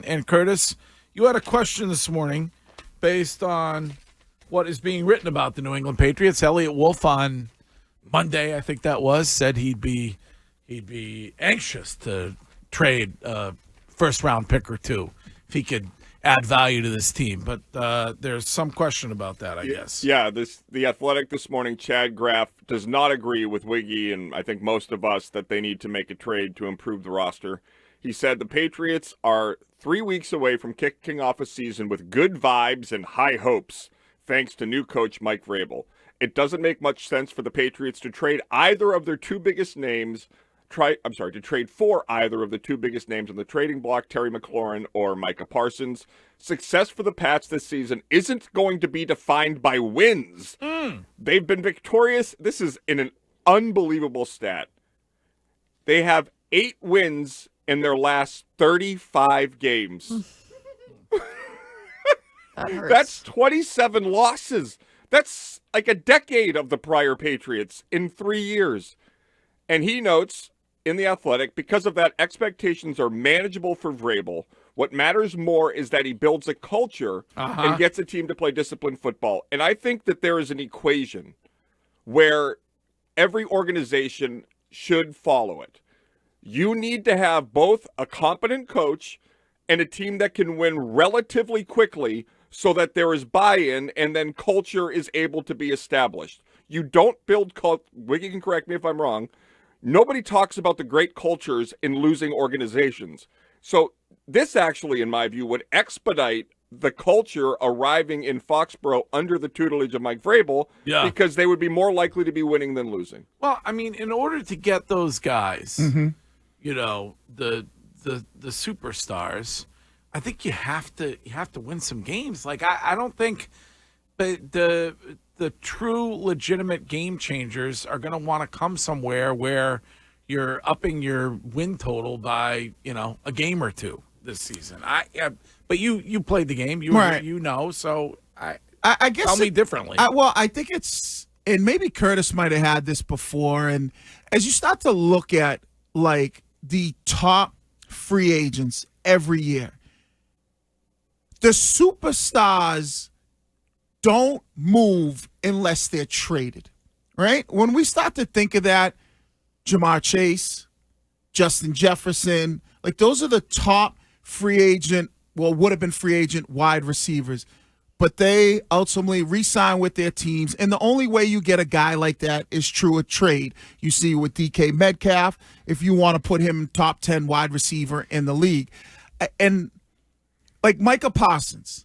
and Curtis, you had a question this morning based on what is being written about the New England Patriots. Elliot Wolf on Monday, I think that was, said he'd be anxious to trade a first-round pick or two if he could add value to this team. But there's some question about that, I guess. Yeah, the Athletic this morning, Chad Graff, does not agree with Wiggy and I think most of us that they need to make a trade to improve the roster. He said the Patriots are 3 weeks away from kicking off a season with good vibes and high hopes, thanks to new coach Mike Vrabel. It doesn't make much sense for the Patriots to trade either of their two biggest names. To trade for either of the two biggest names on the trading block, Terry McLaurin or Micah Parsons. Success for the Pats this season isn't going to be defined by wins. They've been victorious. This is an unbelievable stat. They have 8 wins in their last 35 games. That hurts. That's 27 losses. That's like a decade of the prior Patriots in 3 years. And he notes in The Athletic, because of that, expectations are manageable for Vrabel. What matters more is that he builds a culture and gets a team to play disciplined football. And I think that there is an equation where every organization should follow it. You need to have both a competent coach and a team that can win relatively quickly so that there is buy-in and then culture is able to be established. You don't build Wiggy can correct me if I'm wrong. Nobody talks about the great cultures in losing organizations. So this actually, in my view, would expedite the culture arriving in Foxborough under the tutelage of Mike Vrabel because they would be more likely to be winning than losing. Well, I mean, in order to get those guys, you know, the superstars, I think you have to win some games. Like I don't think the true legitimate game changers are going to want to come somewhere where you're upping your win total by, you know, a game or two this season. But you played the game, you know, so I guess tell me differently. I think it's, and maybe Curtis might have had this before, and as you start to look at like the top free agents every year, the superstars don't move unless they're traded, right? When we start to think of that, Jamar Chase, Justin Jefferson, like those are the top free agent, well, would have been free agent wide receivers, but they ultimately re-sign with their teams, and the only way you get a guy like that is through a trade. You see with DK Metcalf, if you want to put him top 10 wide receiver in the league. And like Micah Parsons,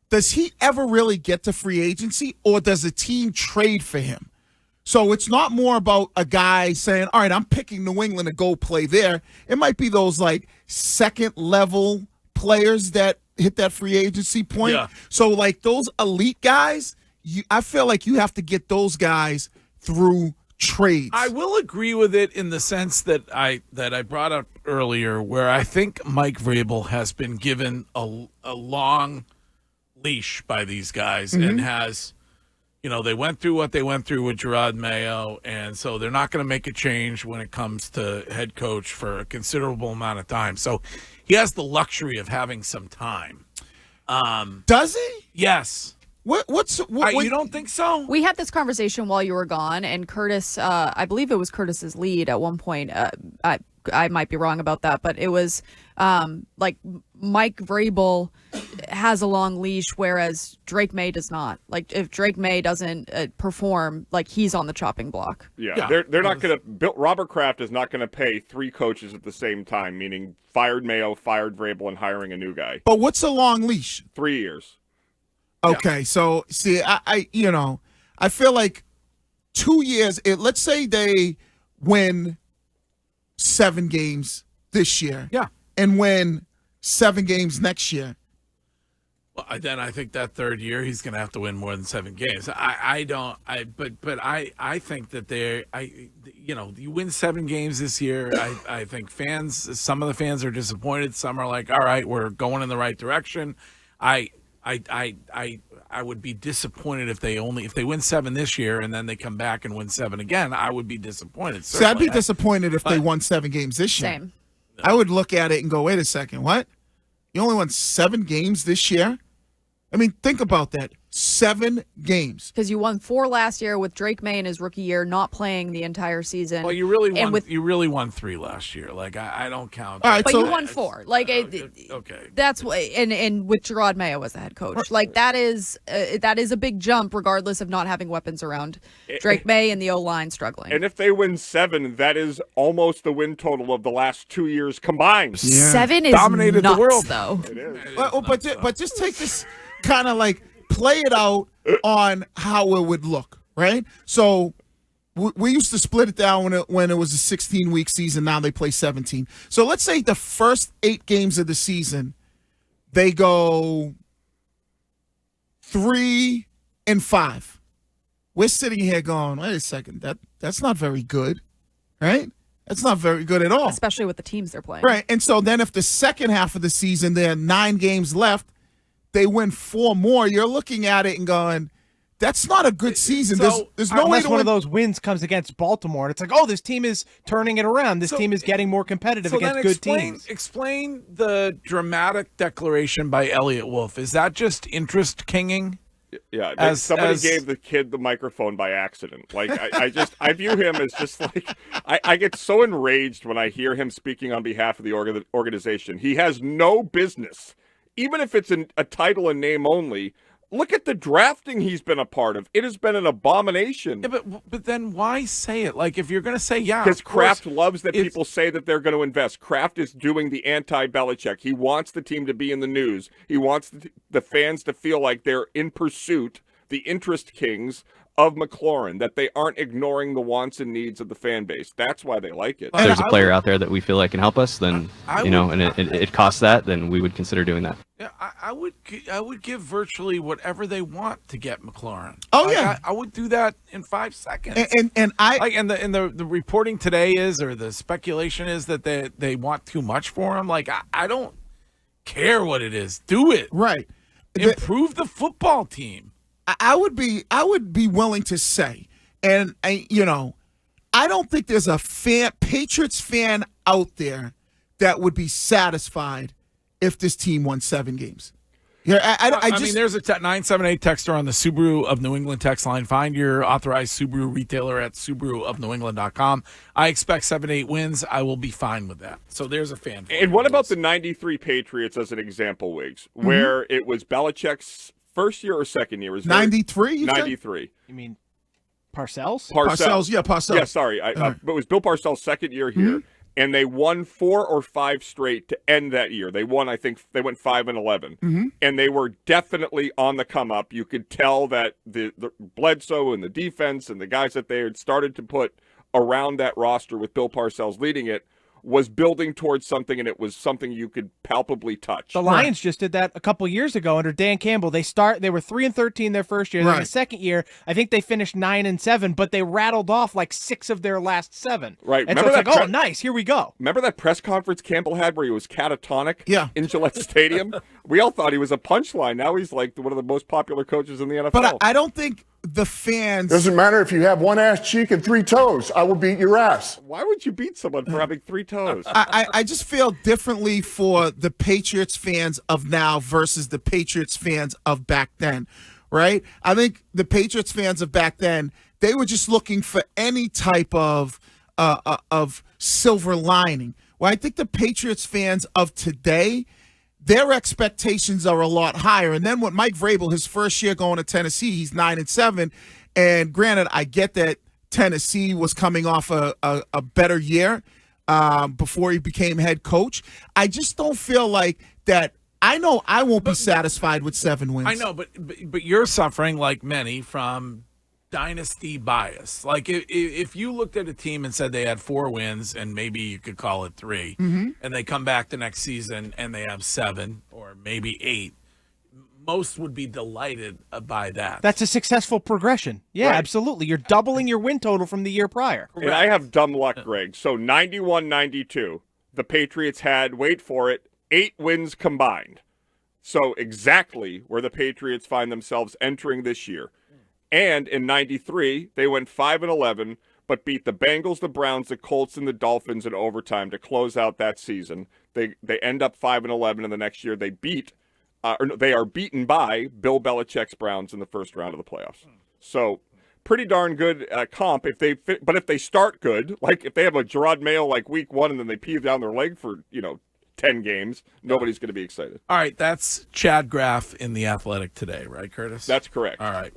does he ever really get to free agency, or does a team trade for him? So it's not more about a guy saying, all right, I'm picking New England to go play there. It might be those like second-level players that hit that free agency point. Yeah. So like those elite guys, I feel like you have to get those guys through trades. I will agree with it in the sense that I brought up earlier, where I think Mike Vrabel has been given a long leash by these guys and has, you know, they went through what they went through with Jairaj-Imagn, and so they're not going to make a change when it comes to head coach for a considerable amount of time. So he has the luxury of having some time. Does he? Yes. What you don't think so? We had this conversation while you were gone, and Curtis, I believe it was Curtis's lead at one point. I might be wrong about that, but it was like Mike Vrabel has a long leash, whereas Drake May does not. Like if Drake May doesn't perform, like he's on the chopping block. Yeah. They're not going to. Robert Kraft is not going to pay 3 coaches at the same time, meaning fired Mayo, fired Vrabel, and hiring a new guy. But what's a long leash? 3 years. Okay, so see, I feel like 2 years. Let's say they win 7 games this year, and win 7 games next year. Well, then I think that third year he's going to have to win more than 7 games. But I think that you win 7 games this year. I think some of the fans are disappointed. Some are like, all right, we're going in the right direction. I would be disappointed if they win 7 this year and then they come back and win 7 again. I would be disappointed. See, I'd be disappointed if they won 7 games this year. Same. I would look at it and go, wait a second, what? You only won 7 games this year? I mean, think about that. 7 games. Because you won 4 last year with Drake May in his rookie year not playing the entire season. Well, you really won 3 last year. Like I don't count. All right, But so you won 4. Like okay. That's what, and with Gerard Mayo as the head coach, like that is a big jump, regardless of not having weapons around Drake May and the O line struggling. And if they win 7, that is almost the win total of the last 2 years combined. Yeah. 7 is Dominated nuts, the world. though. It is. But just take this kind of like play it out on how it would look, right? So we used to split it down when it was a 16-week season. Now they play 17. So let's say the first 8 games of the season, they go 3-5. We're sitting here going, wait a second, that's not very good, right? That's not very good at all. Especially with the teams they're playing. Right, and so then if the second half of the season, there are 9 games left, they win 4 more, you're looking at it and going, that's not a good season. So, there's no way Unless to one win. of those wins comes against Baltimore, and it's like, oh, this team is turning it around. This team is getting more competitive against good teams. Explain the dramatic declaration by Elliot Wolf. Is that just interest kinging? Yeah, somebody gave the kid the microphone by accident. Like I view him as just like I get so enraged when I hear him speaking on behalf of the organization. He has no business, even if it's a title and name only. Look at the drafting he's been a part of. It has been an abomination. Yeah, but then why say it? Like, if you're going to say, yeah, because of course, Kraft loves that people say that they're going to invest. Kraft is doing the anti-Belichick. He wants the team to be in the news. He wants the fans to feel like they're in pursuit, the interest kings of McLaurin, that they aren't ignoring the wants and needs of the fan base. That's why they like it. If there's a player out there that we feel like can help us, then and it costs that, then we would consider doing that. Yeah, I would give virtually whatever they want to get McLaurin. Oh, like, yeah. I would do that in 5 seconds. And I like, and the reporting today is, or the speculation is, that they want too much for him. Like, I don't care what it is. Do it. right. Improve the football team. I would be willing to say, and I don't think there's a Patriots fan out there that would be satisfied if this team won 7 games. Yeah, I mean, there's a 978 texter on the Subaru of New England text line. Find your authorized Subaru retailer at SubaruofNewEngland.com. I expect 7-8 wins. I will be fine with that. So there's a fan. And what about the 93 Patriots as an example, Wiggs, where it was Belichick's first year or second year? Was 93? 93. You mean Parcells? Parcells, yeah, Parcells. Yeah, sorry. But it was Bill Parcells' second year here, and they won 4 or 5 straight to end that year. They won, I think, they went 5-11, and they were definitely on the come up. You could tell that the Bledsoe and the defense and the guys that they had started to put around that roster with Bill Parcells leading it was building towards something, and it was something you could palpably touch. The Lions just did that a couple years ago under Dan Campbell. They were 3-13 their first year. Then the second year, I think they finished 9-7, but they rattled off like 6 of their last 7. Right. And so it's like, oh, nice, here we go. Remember that press conference Campbell had where he was catatonic in Gillette Stadium? We all thought he was a punchline. Now he's like one of the most popular coaches in the NFL. But I don't think the fans... Doesn't matter if you have 1 ass cheek and 3 toes. I will beat your ass. Why would you beat someone for having 3 toes? I just feel differently for the Patriots fans of now versus the Patriots fans of back then, right? I think the Patriots fans of back then, they were just looking for any type of silver lining. Well, I think the Patriots fans of today, their expectations are a lot higher. And then with Mike Vrabel, his first year going to Tennessee, he's 9-7. And granted, I get that Tennessee was coming off a better year before he became head coach. I just don't feel like that. I know I won't be satisfied with 7 wins. I know, but you're suffering, like many, from dynasty bias. Like, if you looked at a team and said they had 4 wins, and maybe you could call it 3, and they come back the next season and they have 7 or maybe 8, most would be delighted by that. That's a successful progression. Yeah, right. Absolutely. You're doubling your win total from the year prior. And I have dumb luck, Greg. So 91-92, the Patriots had, wait for it, 8 wins combined. So exactly where the Patriots find themselves entering this year. And in 93, they went 5-11, but beat the Bengals, the Browns, the Colts, and the Dolphins in overtime to close out that season. They end up 5-11, and the next year they they are beaten by Bill Belichick's Browns in the first round of the playoffs. So pretty darn good comp but if they start good, like if they have a Gerard Mayo like week 1 and then they pee down their leg for 10 games, nobody's going to be excited. All right, that's Chad Graff in The Athletic today, right, Curtis? That's correct. All right.